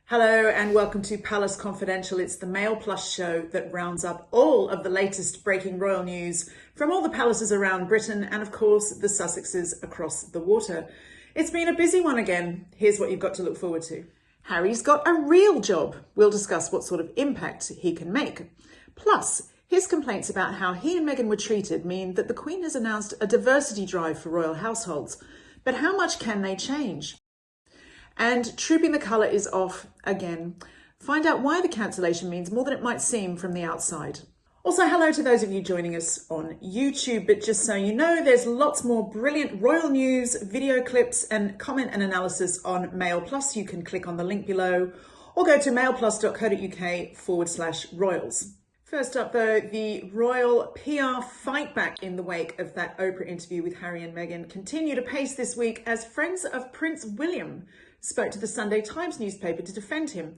Hello and welcome to Palace Confidential. It's the Mail Plus show that rounds up all of the latest breaking royal news from all the palaces around Britain and, of course, the Sussexes across the water. It's been a busy one again. Here's what you've got to look forward to. Harry's got a real job. We'll discuss what sort of impact he can make. Plus, his complaints about how he and Meghan were treated mean that the Queen has announced a diversity drive for royal households. But how much can they change? And Trooping the Colour is off again. Find out why the cancellation means more than it might seem from the outside. Also, hello to those of you joining us on YouTube, but just so you know, there's lots more brilliant royal news, video clips and comment and analysis on Mail Plus. You can click on the link below or go to mailplus.co.uk/royals. First up though, the royal PR fightback in the wake of that Oprah interview with Harry and Meghan continued apace this week as friends of Prince William spoke to the Sunday Times newspaper to defend him.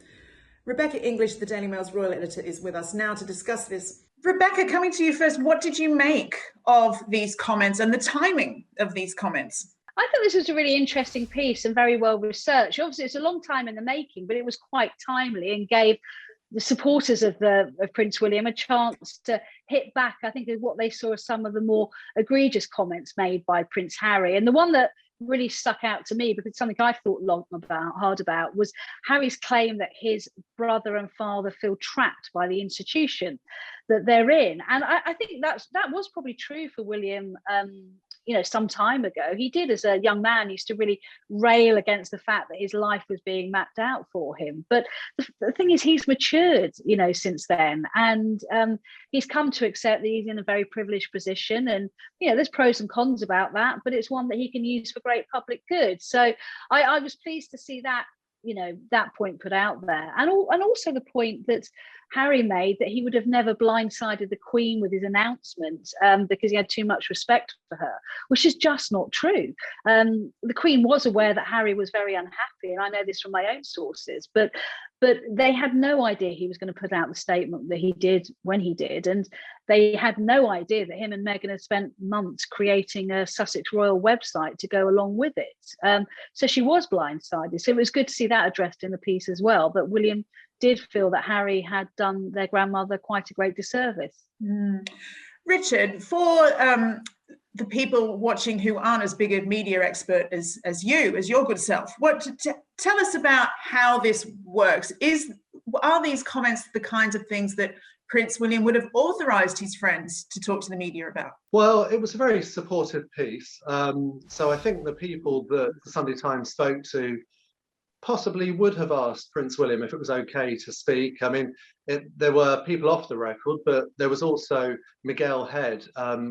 Rebekah English, the Daily Mail's royal editor, is with us now to discuss this. Rebekah, coming to you first, what did you make of these comments and the timing of these comments? I thought this was a really interesting piece and very well researched. Obviously, it's a long time in the making, but it was quite timely and gave the supporters of Prince William a chance to hit back, I think, at what they saw as some of the more egregious comments made by Prince Harry. And the one that really stuck out to me, because something I thought hard about, was Harry's claim that his brother and father feel trapped by the institution that they're in. And I think that was probably true for William, some time ago. He did, as a young man, used to really rail against the fact that his life was being mapped out for him. But the thing is, he's matured, since then, and he's come to accept that he's in a very privileged position. And there's pros and cons about that, but it's one that he can use for great public good. So I was pleased to see that that point put out there, and also the point that Harry made, that he would have never blindsided the Queen with his announcement because he had too much respect for her, which is just not true. The Queen was aware that Harry was very unhappy, and I know this from my own sources, but they had no idea he was going to put out the statement that he did when he did, and they had no idea that him and Meghan had spent months creating a Sussex Royal website to go along with it. So she was blindsided. So it was good to see that addressed in the piece as well. But William did feel that Harry had done their grandmother quite a great disservice. Richard, for the people watching who aren't as big a media expert as your good self, tell us about how this works. Are these comments the kinds of things that Prince William would have authorised his friends to talk to the media about? Well, it was a very supportive piece. So I think the people that the Sunday Times spoke to possibly would have asked Prince William if it was okay to speak. I mean, there were people off the record, but there was also Miguel Head,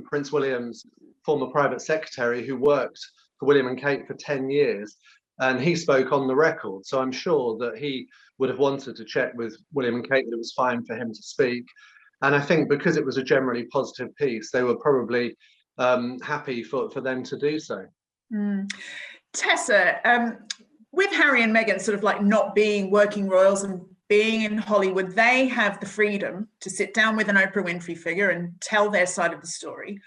Prince William's former private secretary, who worked for William and Kate for 10 years. And he spoke on the record. So I'm sure that he would have wanted to check with William and Kate that it was fine for him to speak. And I think because it was a generally positive piece, they were probably happy for them to do so. Tessa, with Harry and Meghan sort of like not being working royals and being in Hollywood, they have the freedom to sit down with an Oprah Winfrey figure and tell their side of the story.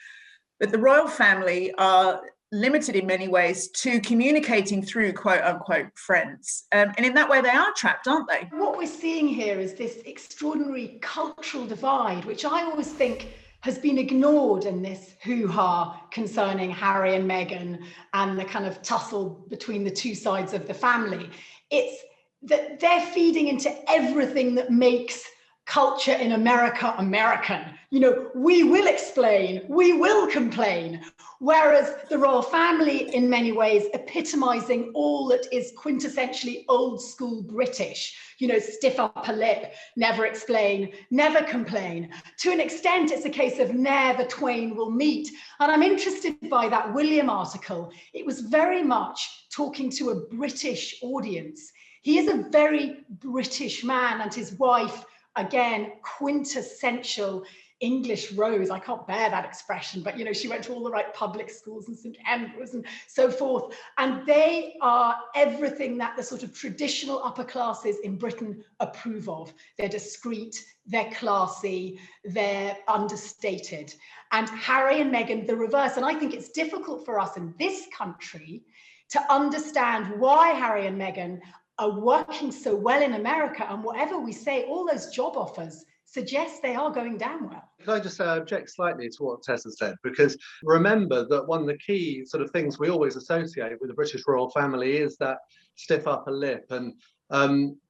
But the royal family are limited in many ways to communicating through quote unquote friends. And in that way, they are trapped, aren't they? What we're seeing here is this extraordinary cultural divide, which I always think has been ignored in this hoo-ha concerning Harry and Meghan and the kind of tussle between the two sides of the family. It's that they're feeding into everything that makes culture in America American. We will explain, we will complain. Whereas the royal family, in many ways, epitomizing all that is quintessentially old school British, stiff upper lip, never explain, never complain. To an extent, it's a case of ne'er the twain will meet. And I'm interested by that William article. It was very much talking to a British audience. He is a very British man, and his wife, again, quintessential English rose. I can't bear that expression, but she went to all the right public schools and St Andrews and so forth. And they are everything that the sort of traditional upper classes in Britain approve of. They're discreet, they're classy, they're understated. And Harry and Meghan, the reverse. And I think it's difficult for us in this country to understand why Harry and Meghan are working so well in America, and whatever we say, all those job offers suggest they are going down well. Can I just say I object slightly to what Tessa said? Because remember that one of the key sort of things we always associate with the British royal family is that stiff upper lip. And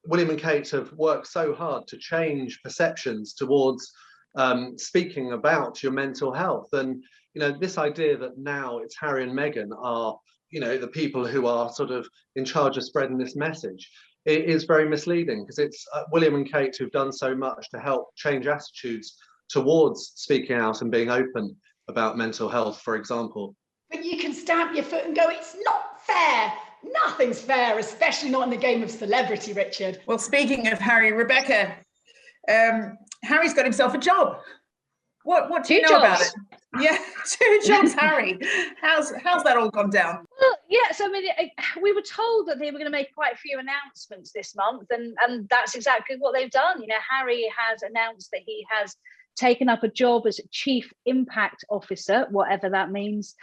William and Kate have worked so hard to change perceptions towards speaking about your mental health. And, you know, this idea that now it's Harry and Meghan are, you know, the people who are sort of in charge of spreading this message, it is very misleading, because it's William and Kate who've done so much to help change attitudes towards speaking out and being open about mental health, for example. But you can stamp your foot and go, it's not fair. Nothing's fair, especially not in the game of celebrity, Richard. Well, speaking of Harry, Rebekah, Harry's got himself a job. What do you know about it? Yeah, 2 jobs, Harry. How's that all gone down? Well, yes, I mean, we were told that they were going to make quite a few announcements this month, and that's exactly what they've done. You know, Harry has announced that he has taken up a job as Chief Impact Officer, whatever that means,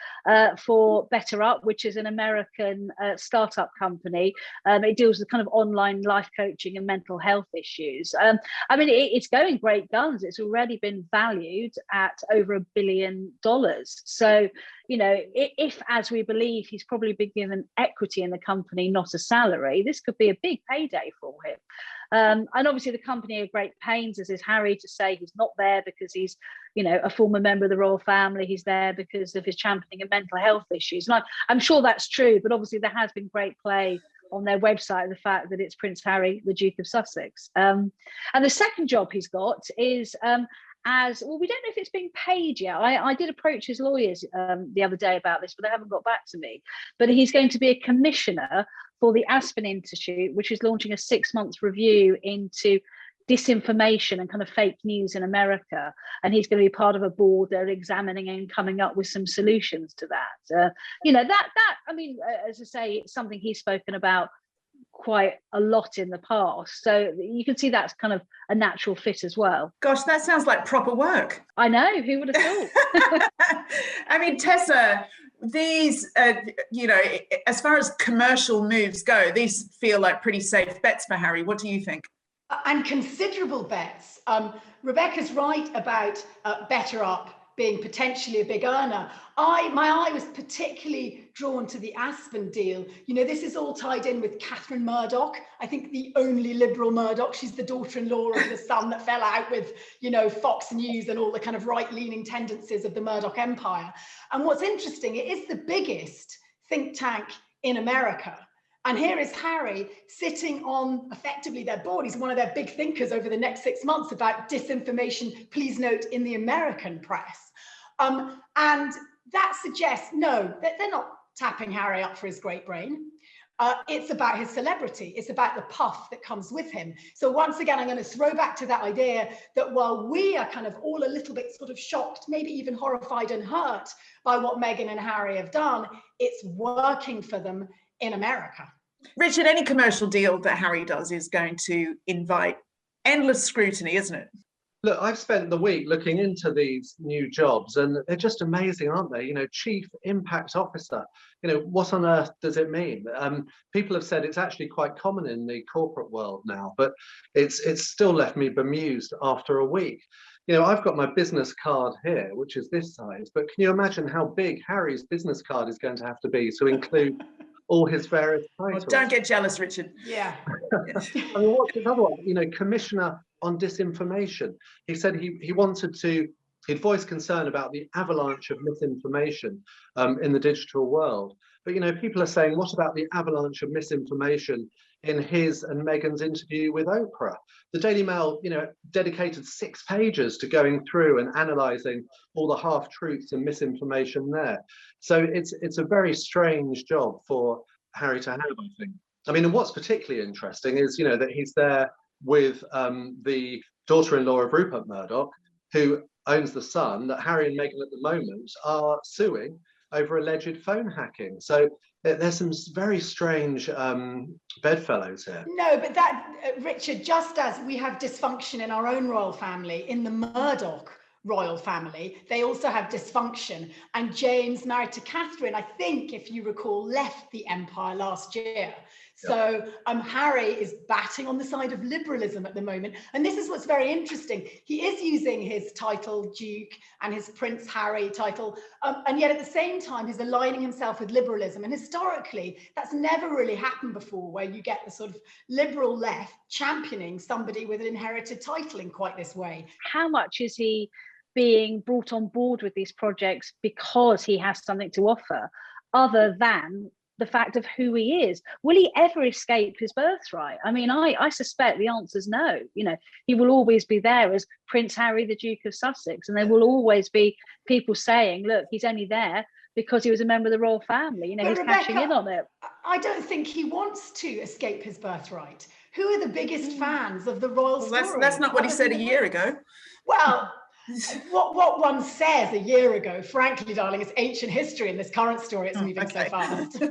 for BetterUp, which is an American startup company. It deals with kind of online life coaching and mental health issues. I mean, it's going great guns. It's already been valued at over $1 billion. So, you know, if, as we believe, he's probably been given equity in the company, not a salary, this could be a big payday for him. And obviously the company are great pains, as is Harry, to say he's not there because he's, you know, a former member of the royal family. He's there because of his championing of mental health issues. And I'm sure that's true, but obviously there has been great play on their website, the fact that it's Prince Harry, the Duke of Sussex. And the second job he's got is as well, we don't know if it's being paid yet. I did approach his lawyers the other day about this, but they haven't got back to me. But he's going to be a commissioner for the Aspen Institute, which is launching a 6-month review into disinformation and kind of fake news in America. And he's going to be part of a board that are examining and coming up with some solutions to that. You know, that I mean, as I say, it's something he's spoken about quite a lot in the past, so you can see that's kind of a natural fit as well. Gosh, that sounds like proper work. I know, who would have thought? I mean, Tessa, these you know, as far as commercial moves go, these feel like pretty safe bets for Harry. What do you think? And considerable bets. Rebekah's right about BetterUp being potentially a big earner. My eye was particularly drawn to the Aspen deal. You know, this is all tied in with Catherine Murdoch, I think the only liberal Murdoch. She's the daughter-in-law of the son that fell out with, you know, Fox News and all the kind of right-leaning tendencies of the Murdoch empire. And what's interesting, it is the biggest think tank in America. And here is Harry sitting on effectively their board. He's one of their big thinkers over the next 6 months about disinformation, please note, in the American press. And that suggests, no, that they're not tapping Harry up for his great brain. It's about his celebrity. It's about the puff that comes with him. So once again, I'm going to throw back to that idea that while we are kind of all a little bit sort of shocked, maybe even horrified and hurt by what Meghan and Harry have done, it's working for them in America. Richard, any commercial deal that Harry does is going to invite endless scrutiny, isn't it? Look, I've spent the week looking into these new jobs, and they're just amazing, aren't they? You know, Chief Impact Officer. You know, what on earth does it mean? People have said it's actually quite common in the corporate world now, but it's still left me bemused after a week. You know, I've got my business card here, which is this size, but can you imagine how big Harry's business card is going to have to be to include all his various titles? Well, don't get jealous, Richard. Yeah. I mean, what's his other one? You know, Commissioner on Disinformation. He said he wanted to, he'd voiced concern about the avalanche of misinformation in the digital world. But, you know, people are saying, what about the avalanche of misinformation in his and Meghan's interview with Oprah? The Daily Mail, you know, dedicated 6 pages to going through and analysing all the half-truths and misinformation there. So it's a very strange job for Harry to have, I think. I mean, and what's particularly interesting is, you know, that he's there with the daughter-in-law of Rupert Murdoch, who owns the Sun, that Harry and Meghan at the moment are suing over alleged phone hacking. So there's some very strange bedfellows here. No, but that, Richard, just as we have dysfunction in our own royal family, in the Murdoch royal family, they also have dysfunction. And James, married to Catherine, I think, if you recall, left the empire last year. So Harry is batting on the side of liberalism at the moment. And this is what's very interesting. He is using his title Duke and his Prince Harry title, and yet at the same time, he's aligning himself with liberalism. And historically, that's never really happened before, where you get the sort of liberal left championing somebody with an inherited title in quite this way. How much is he being brought on board with these projects because he has something to offer, other than the fact of who he is? Will he ever escape his birthright? I mean, I suspect the answer is no. You know, he will always be there as Prince Harry, the Duke of Sussex, and there will always be people saying, look, he's only there because he was a member of the royal family. You know, he's Rebekah, cashing in on it. I don't think he wants to escape his birthright. Who are the biggest fans of the royal story? That's not what he said a year ago. Well, what one says a year ago, frankly, darling, is ancient history. In this current story, it's moving so fast.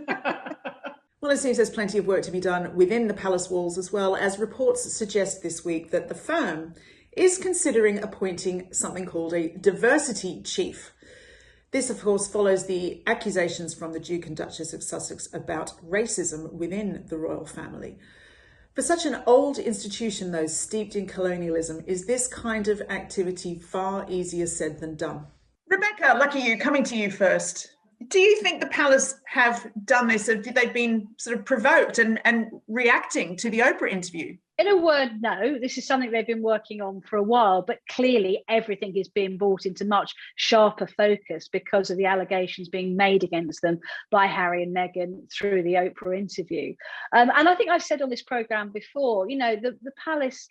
Well, it seems there's plenty of work to be done within the palace walls, as well, as reports suggest this week that the firm is considering appointing something called a diversity chief. This, of course, follows the accusations from the Duke and Duchess of Sussex about racism within the royal family. For such an old institution, though, steeped in colonialism, is this kind of activity far easier said than done? Rebekah, lucky you, coming to you first. Do you think the palace have done this? Have they been sort of provoked and reacting to the Oprah interview? In a word, no. This is something they've been working on for a while, but clearly everything is being brought into much sharper focus because of the allegations being made against them by Harry and Meghan through the Oprah interview. And I think I've said on this programme before, you know, the palace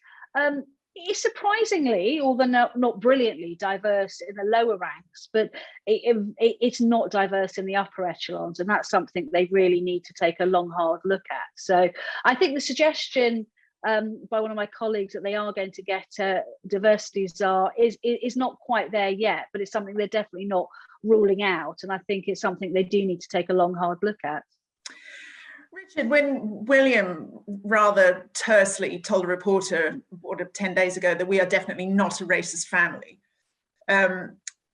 is surprisingly, although not brilliantly, diverse in the lower ranks, but it's not diverse in the upper echelons. And that's something they really need to take a long, hard look at. So I think the suggestion by one of my colleagues that they are going to get a diversity czar is not quite there yet, but it's something they're definitely not ruling out. And I think it's something they do need to take a long, hard look at. Richard, when William rather tersely told a reporter 10 days ago that we are definitely not a racist family,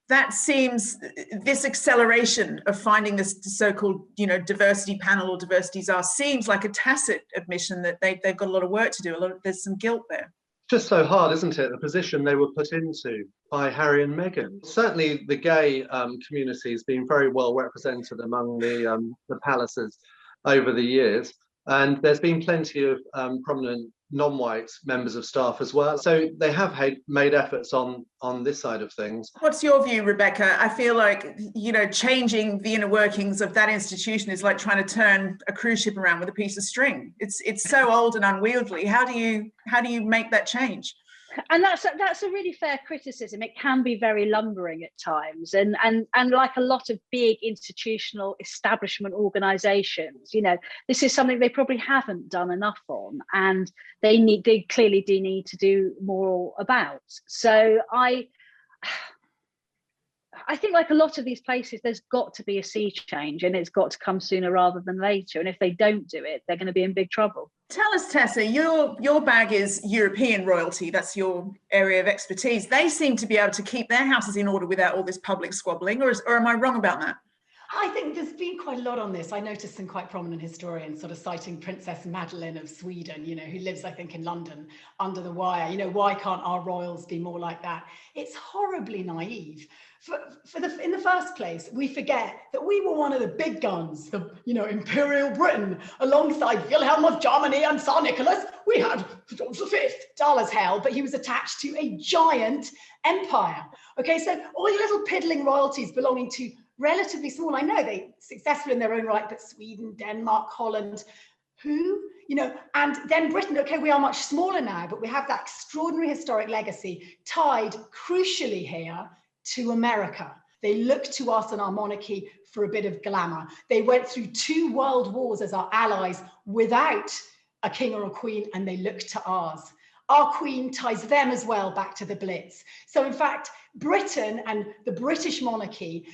that seems, this acceleration of finding this so-called, you know, diversity panel or diversity czar seems like a tacit admission that they've got a lot of work to do. There's some guilt there. Just so hard, isn't it? The position they were put into by Harry and Meghan. Certainly, the gay community has been very well represented among the palaces over the years, and there's been plenty of prominent non-white members of staff as well. So they have made efforts on this side of things. What's your view, Rebekah? I feel like, you know, changing the inner workings of that institution is like trying to turn a cruise ship around with a piece of string. It's so old and unwieldy. How do you make that change? And that's a really fair criticism. It can be very lumbering at times, and like a lot of big institutional establishment organisations, you know, this is something they probably haven't done enough on, and they clearly do need to do more about. So I think, like a lot of these places, there's got to be a sea change, and it's got to come sooner rather than later. And if they don't do it, they're going to be in big trouble. Tell us, Tessa, your bag is European royalty. That's your area of expertise. They seem to be able to keep their houses in order without all this public squabbling, or am I wrong about that? I think there's been quite a lot on this. I noticed some quite prominent historians sort of citing Princess Madeleine of Sweden, you know, who lives, I think, in London under the wire. You know, why can't our royals be more like that? It's horribly naive. In the first place, we forget that we were one of the big guns, the, you know, Imperial Britain, alongside Wilhelm of Germany and Tsar Nicholas. We had George V, dull as hell, but he was attached to a giant empire. Okay, so all your little piddling royalties belonging to relatively small, I know they successful in their own right, but Sweden, Denmark, Holland, who, you know, and then Britain, okay, we are much smaller now, but we have that extraordinary historic legacy tied crucially here to America. They look to us and our monarchy for a bit of glamour. They went through 2 world wars as our allies without a king or a queen, and they look to ours. our Queen ties them as well back to the Blitz. So in fact, Britain and the British monarchy,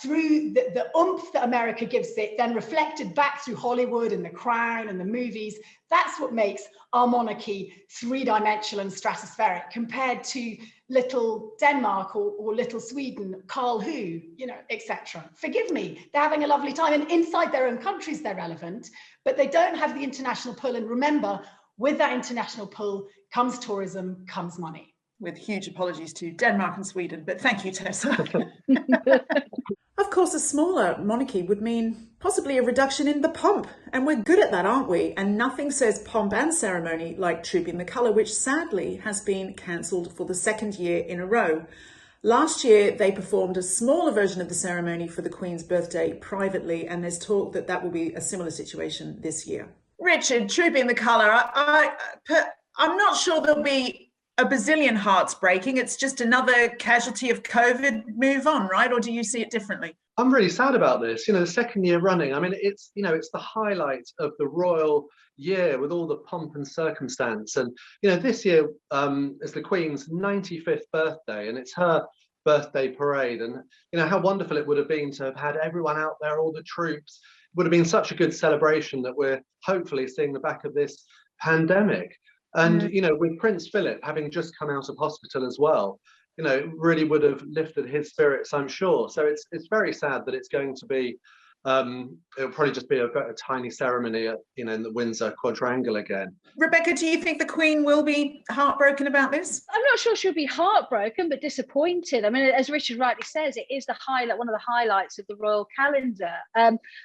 through the oomph that America gives it, then reflected back through Hollywood and The Crown and the movies, that's what makes our monarchy three-dimensional and stratospheric compared to little Denmark or little Sweden, Carl who, you know, etc. Forgive me, they're having a lovely time, and inside their own countries they're relevant, but they don't have the international pull. And remember, with that international pull comes tourism, comes money. With huge apologies to Denmark and Sweden, but thank you, Tessa. Of course, a smaller monarchy would mean possibly a reduction in the pomp, and we're good at that, aren't we? And nothing says pomp and ceremony like Trooping the Colour, which sadly has been cancelled for the second year in a row. Last year, they performed a smaller version of the ceremony for the Queen's birthday privately, and there's talk that that will be a similar situation this year. Richard, Trooping the Colour, I'm not sure there'll be a bazillion hearts breaking. It's just another casualty of COVID. Move on, right? Or do you see it differently? I'm really sad about this. You know, the second year running. I mean, it's the highlight of the royal year with all the pomp and circumstance. And you know, this year is the Queen's 95th birthday, and it's her birthday parade. And you know how wonderful it would have been to have had everyone out there, all the troops. It would have been such a good celebration that we're hopefully seeing the back of this pandemic. And you know, with Prince Philip having just come out of hospital as well, you know, it really would have lifted his spirits, I'm sure. So it's very sad that it's going to be it'll probably just be a tiny ceremony at, you know, in the Windsor quadrangle again. Rebecca, do you think the Queen will be heartbroken about this? I'm not sure she'll be heartbroken, but disappointed. I mean, as Richard rightly says, it is one of the highlights of the royal calendar,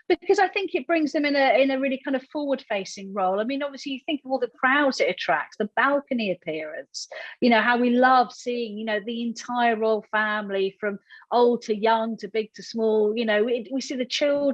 because I think it brings them in a really kind of forward-facing role. I mean, obviously, you think of all the crowds it attracts, the balcony appearance, you know, how we love seeing, you know, the entire royal family from old to young to big to small. You know, we see the children,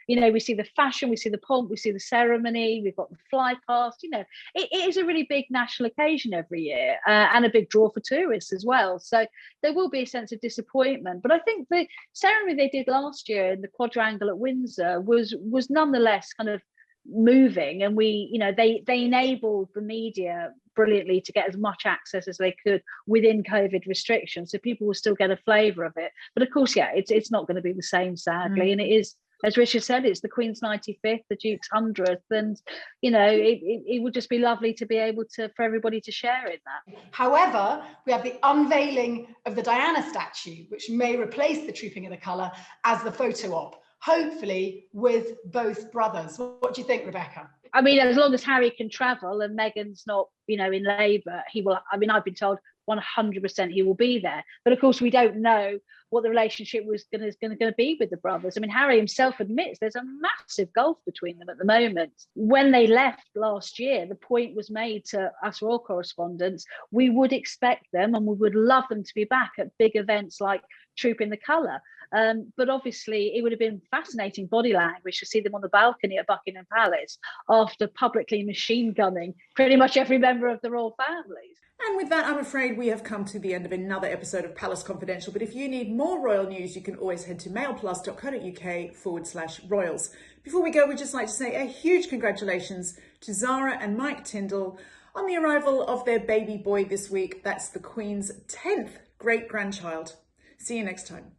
you know, we see the fashion, we see the pomp, we see the ceremony, we've got the fly past. You know, it is a really big national occasion every year, and a big draw for tourists as well. So there will be a sense of disappointment. But I think the ceremony they did last year in the quadrangle at Windsor was nonetheless kind of moving, and they enabled the media brilliantly to get as much access as they could within COVID restrictions, so people will still get a flavour of it. But of course, yeah, it's not going to be the same, sadly. And it is, as Richard said, it's the Queen's 95th, the Duke's 100th, and you know, it would just be lovely to be able to, for everybody to share in that. However, we have the unveiling of the Diana statue, which may replace the Trooping of the Colour as the photo op, hopefully with both brothers. What do you think, Rebecca? I mean, as long as Harry can travel and Meghan's not, you know, in labour, he will. I mean, I've been told 100% he will be there. But of course, we don't know what the relationship was going to be with the brothers. I mean, Harry himself admits there's a massive gulf between them at the moment. When they left last year, the point was made to us royal correspondents, we would expect them and we would love them to be back at big events like Trooping the Colour. But obviously, it would have been fascinating body language to see them on the balcony at Buckingham Palace after publicly machine gunning pretty much every member of the royal families. And with that, I'm afraid we have come to the end of another episode of Palace Confidential. But if you need more royal news, you can always head to mailplus.co.uk/royals. Before we go, we'd just like to say a huge congratulations to Zara and Mike Tyndall on the arrival of their baby boy this week. That's the Queen's 10th great-grandchild. See you next time.